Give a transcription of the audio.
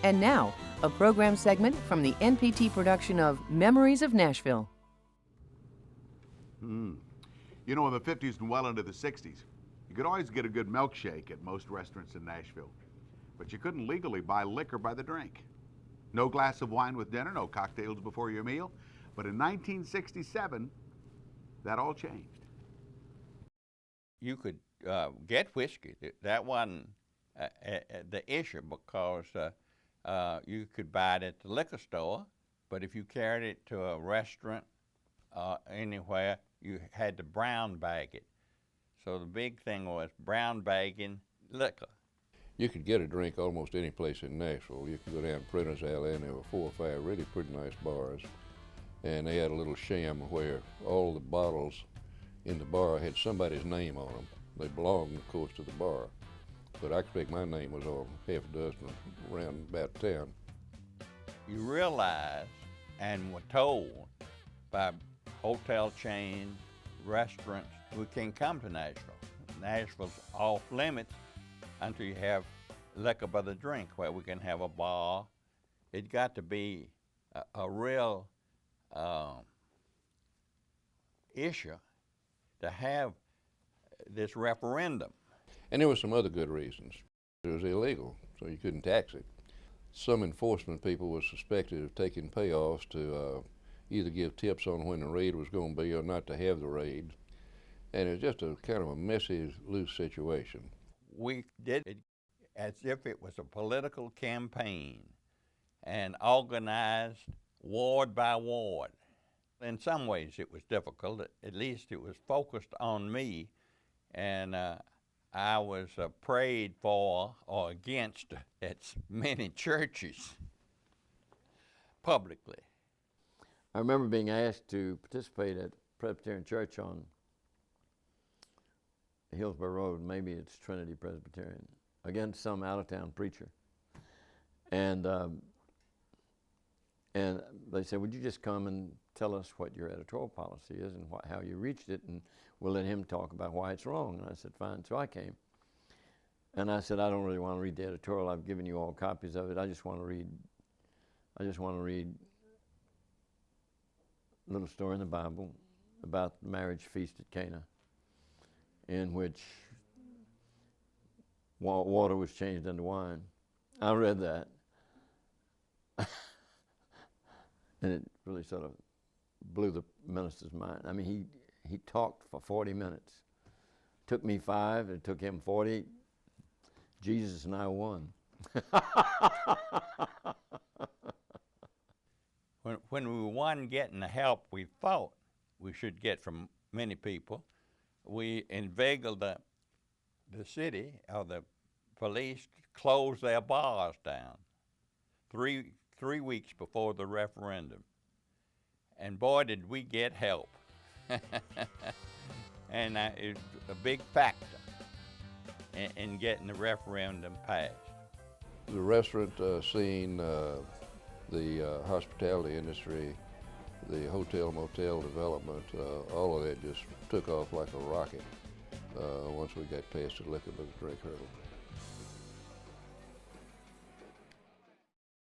And now, a program segment from the NPT production of Memories of Nashville. You know, in the 50s and well into the 60s, you could always get a good milkshake at most restaurants in Nashville, but you couldn't legally buy liquor by the drink. No glass of wine with dinner, no cocktails before your meal. But in 1967, that all changed. You could get whiskey. That wasn't the issue, because you could buy it at the liquor store, but if you carried it to a restaurant anywhere, you had to brown bag it. So the big thing was brown bagging liquor. You could get a drink almost any place in Nashville. You could go down Printer's Alley, and there were 4 or 5 really pretty nice bars. And they had a little sham where all the bottles in the bar had somebody's name on them. They belonged, of course, to the bar. But I expect my name was on half a dozen around about town. You realize and were told by hotel chains, restaurants, we can't come to Nashville. Nashville's off limits until you have liquor by the drink, where we can have a bar. It got to be a real issue to have this referendum. And there were some other good reasons. It was illegal, so you couldn't tax it. Some enforcement people were suspected of taking payoffs to either give tips on when the raid was going to be or not to have the raid. And it was just a kind of a messy, loose situation. We did it as if it was a political campaign and organized ward by ward. In some ways it was difficult. At least it was focused on me, and I was prayed for or against at many churches publicly. I remember being asked to participate at Presbyterian Church on Hillsborough Road, maybe it's Trinity Presbyterian, against some out-of-town preacher. And they said, would you just come and tell us what your editorial policy is and how you reached it, and we'll let him talk about why it's wrong. And I said, fine. So I came. And I said, I don't really want to read the editorial. I've given you all copies of it. I just want to read a little story in the Bible about the marriage feast at Cana, in which water was changed into wine. I read that. And it really sort of blew the minister's mind. I mean, he talked for 40 minutes. It took me 5, it took him 40. Jesus and I won. When we won getting the help we thought we should get from many people, we inveigled the city, or the police closed their bars down 3 weeks before the referendum. And boy, did we get help. And it's a big factor in getting the referendum passed. The restaurant scene, the hospitality industry, the hotel motel development, all of that just took off like a rocket once we got past the liquor by the drink hurdle.